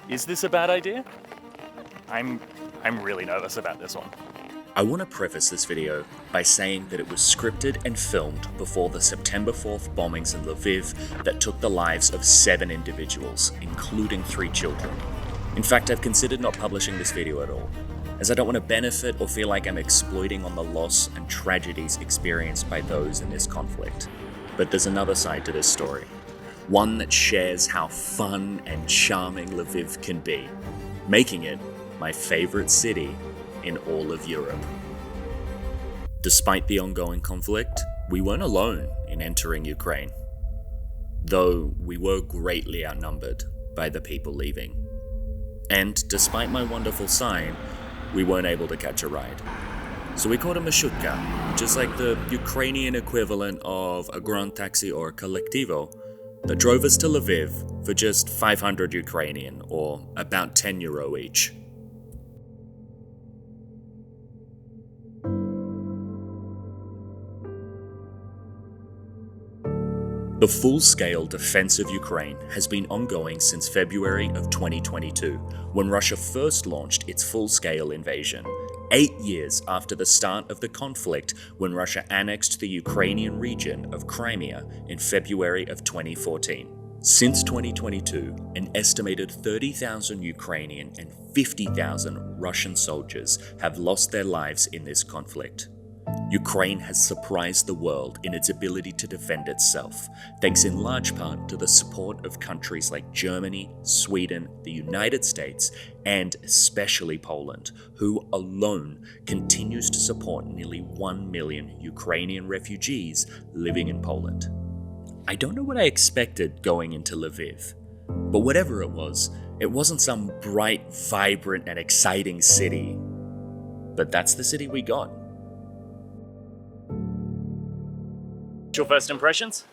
Is this a bad idea? I'm really nervous about this one. I want to preface this video by saying that it was scripted and filmed before the September 4th bombings in Lviv that took the lives of 7 individuals, including 3 children. In fact, I've considered not publishing this video at all, as I don't want to benefit or feel like I'm exploiting on the loss and tragedies experienced by those in this conflict. But there's another side to this story, one that shares how fun and charming Lviv can be, making it my favorite city in all of Europe. Despite the ongoing conflict, we weren't alone in entering Ukraine, though we were greatly outnumbered by the people leaving. And despite my wonderful sign, we weren't able to catch a ride. So we caught a marshrutka, which is like the Ukrainian equivalent of a grand taxi or a collectivo, that drove us to Lviv for just 500 Ukrainian, or about €10 each. The full-scale defense of Ukraine has been ongoing since February of 2022, when Russia first launched its full-scale invasion, 8 years after the start of the conflict when Russia annexed the Ukrainian region of Crimea in February of 2014. Since 2022, an estimated 30,000 Ukrainian and 50,000 Russian soldiers have lost their lives in this conflict. Ukraine has surprised the world in its ability to defend itself, thanks in large part to the support of countries like Germany, Sweden, the United States, and especially Poland, who alone continues to support nearly 1 million Ukrainian refugees living in Poland. I don't know what I expected going into Lviv, but whatever it wasn't some bright, vibrant, and exciting city. But that's the city we got. Your first impressions?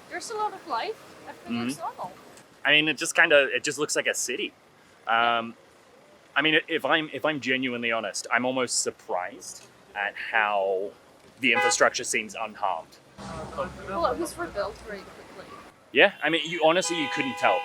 There's a lot of life. Everything is normal. I mean, it just looks like a city. I mean, if I'm genuinely honest, I'm almost surprised at how the infrastructure seems unharmed. Well, it was rebuilt very quickly. Yeah, I mean, you couldn't tell.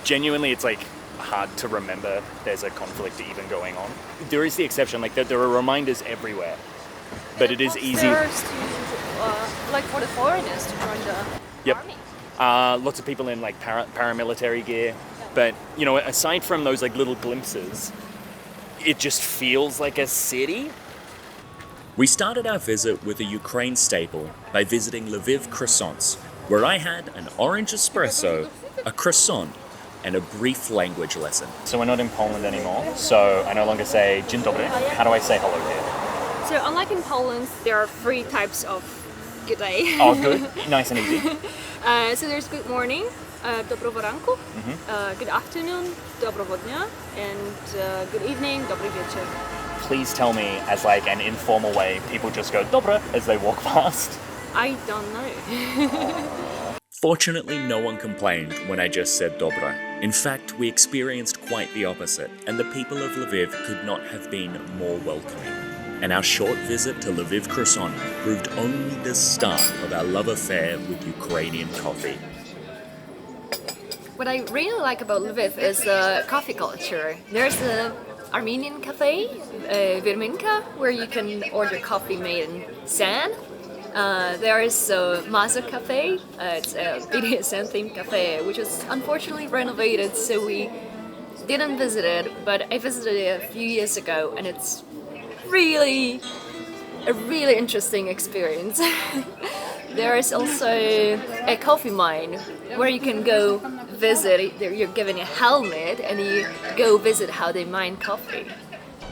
Genuinely, it's like hard to remember there's a conflict even going on. There is the exception, like there are reminders everywhere. But it is easy. Like for the foreigners to join the army. Lots of people in like paramilitary gear. But, you know, aside from those like little glimpses, it just feels like a city. We started our visit with a Ukraine staple by visiting Lviv croissants, where I had an orange espresso, a croissant, and a brief language lesson. So we're not in Poland anymore, so I no longer say dzień dobry. How do I say hello here? So unlike in Poland, there are 3 types of good day. Oh, good. Nice and easy. So there's good morning, dobrowo ranku, good afternoon, dobrowo dnia, and good evening, dobry wieczór. Please tell me, as like an informal way, people just go dobra as they walk past. I don't know. Fortunately, no one complained when I just said dobra. In fact, we experienced quite the opposite, and the people of Lviv could not have been more welcoming. And our short visit to Lviv Croissant proved only the start of our love affair with Ukrainian coffee. What I really like about Lviv is the coffee culture. There's an Armenian cafe, Virminka, where you can order coffee made in sand. There is a Mazur cafe, it's a BDSM themed cafe, which was unfortunately renovated, so we didn't visit it, but I visited it a few years ago, and it's really a really interesting experience. There is also a coffee mine where you can go visit. You're given a helmet and you go visit how they mine coffee.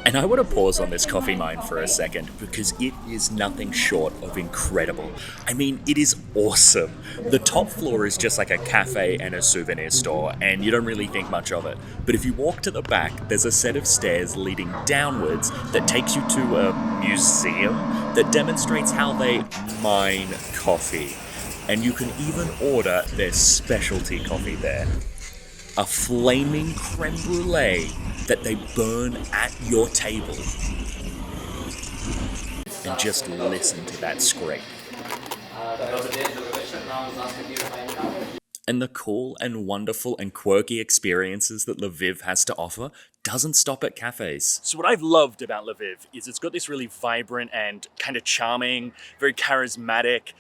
And I want to pause on this coffee mine for a second because it is nothing short of incredible. I mean, it is awesome. The top floor is just like a cafe and a souvenir store, and you don't really think much of it. But if you walk to the back, there's a set of stairs leading downwards that takes you to a museum that demonstrates how they mine coffee. And you can even order their specialty coffee there. A flaming creme brulee that they burn at your table. And just listen to that scrape. And the cool and wonderful and quirky experiences that Lviv has to offer doesn't stop at cafes. So what I've loved about Lviv is it's got this really vibrant and kind of charming, very charismatic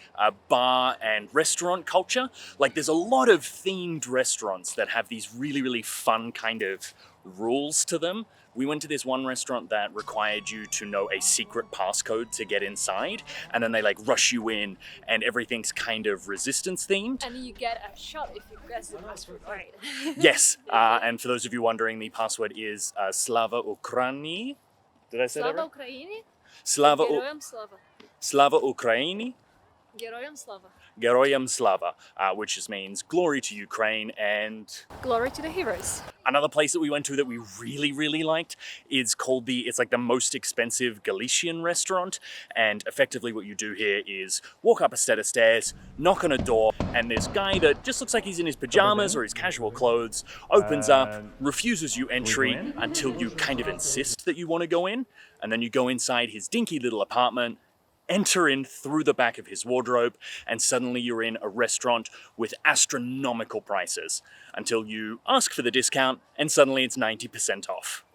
bar and restaurant culture. Like there's a lot of themed restaurants that have these really, really fun kind of rules to them. We went to this one restaurant that required you to know a secret passcode to get inside, and then they like rush you in, and everything's kind of resistance themed. And you get a shot if you guess the password right. Yes, and for those of you wondering, the password is Slava Ukraini. Did I say that Slava right? Ukraini, Slava Geroyam Slava. Slava Ukraini. Geroyam Slava. Geroyam Slava, which just means glory to Ukraine. And Glory to the heroes. another place that we went to that we really, really liked is called it's like the most expensive Galician restaurant. And effectively what you do here is walk up a set of stairs, knock on a door, and this guy that just looks like he's in his pajamas or his casual clothes opens up, refuses you entry until you kind of insist that you want to go in. And then you go inside his dinky little apartment, enter in through the back of his wardrobe, and suddenly you're in a restaurant with astronomical prices until you ask for the discount and suddenly it's 90% off.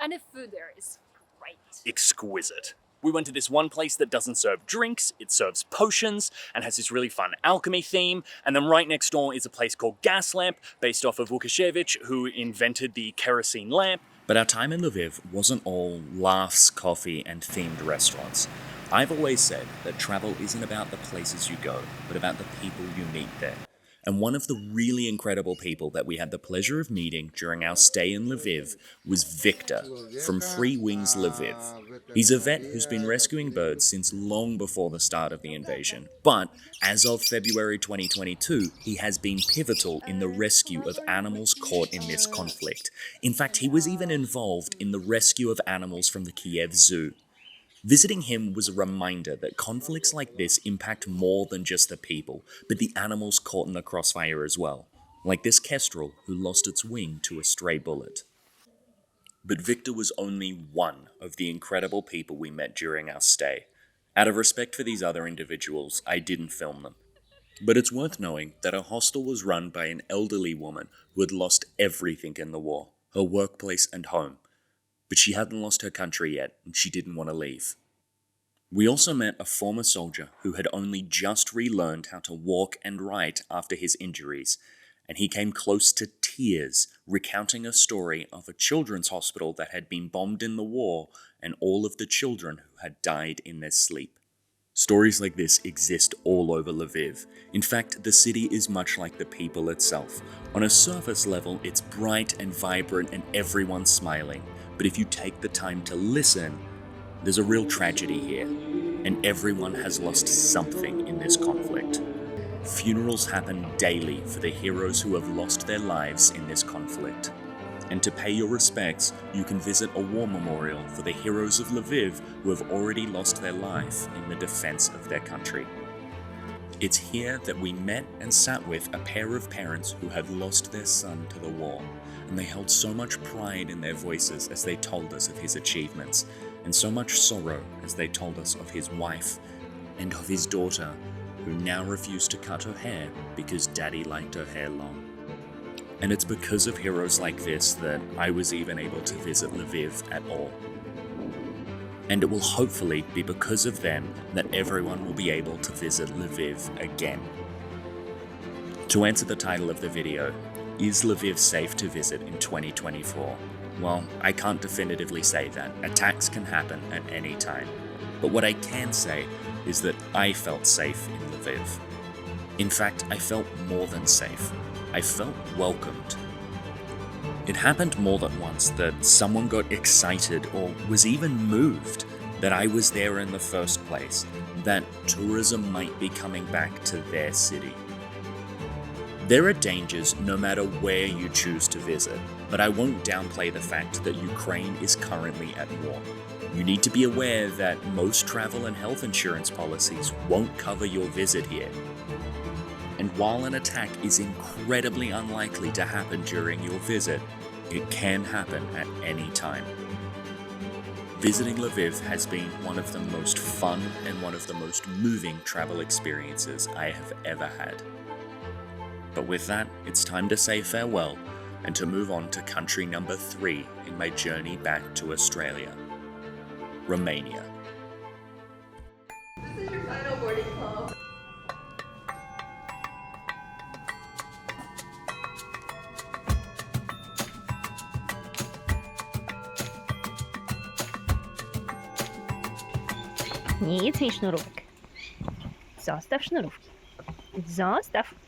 And the food there is great. Exquisite. We went to this one place that doesn't serve drinks, it serves potions and has this really fun alchemy theme. And then right next door is a place called Gas Lamp, based off of Lukashevich, who invented the kerosene lamp. But our time in Lviv wasn't all laughs, coffee, and themed restaurants. I've always said that travel isn't about the places you go, but about the people you meet there. And one of the really incredible people that we had the pleasure of meeting during our stay in Lviv was Victor from Free Wings Lviv. He's a vet who's been rescuing birds since long before the start of the invasion, but as of February 2022, he has been pivotal in the rescue of animals caught in this conflict. In fact, he was even involved in the rescue of animals from the Kiev Zoo. Visiting him was a reminder that conflicts like this impact more than just the people, but the animals caught in the crossfire as well, like this kestrel who lost its wing to a stray bullet. But Victor was only one of the incredible people we met during our stay. Out of respect for these other individuals, I didn't film them. But it's worth knowing that our hostel was run by an elderly woman who had lost everything in the war, her workplace and home. But she hadn't lost her country yet, and she didn't want to leave. We also met a former soldier who had only just relearned how to walk and write after his injuries, and he came close to tears recounting a story of a children's hospital that had been bombed in the war and all of the children who had died in their sleep. Stories like this exist all over Lviv. In fact, the city is much like the people itself. On a surface level, it's bright and vibrant and everyone's smiling. But if you take the time to listen, there's a real tragedy here, and everyone has lost something in this conflict. Funerals happen daily for the heroes who have lost their lives in this conflict. And to pay your respects, you can visit a war memorial for the heroes of Lviv who have already lost their life in the defense of their country. It's here that we met and sat with a pair of parents who had lost their son to the war, and they held so much pride in their voices as they told us of his achievements, and so much sorrow as they told us of his wife and of his daughter, who now refused to cut her hair because daddy liked her hair long. And it's because of heroes like this that I was even able to visit Lviv at all. And it will hopefully be because of them that everyone will be able to visit Lviv again. To answer the title of the video, is Lviv safe to visit in 2024? Well, I can't definitively say that. Attacks can happen at any time. But what I can say is that I felt safe in Lviv. In fact, I felt more than safe. I felt welcomed. It happened more than once that someone got excited or was even moved that I was there in the first place, that tourism might be coming back to their city. There are dangers no matter where you choose to visit, but I won't downplay the fact that Ukraine is currently at war. You need to be aware that most travel and health insurance policies won't cover your visit here. And while an attack is incredibly unlikely to happen during your visit, it can happen at any time. Visiting Lviv has been one of the most fun and one of the most moving travel experiences I have ever had. But with that, it's time to say farewell and to move on to country number 3 in my journey back to Australia, Romania. This is your final boarding call. Nic mi sznurówek. Zostaw sznurówki. Zostaw.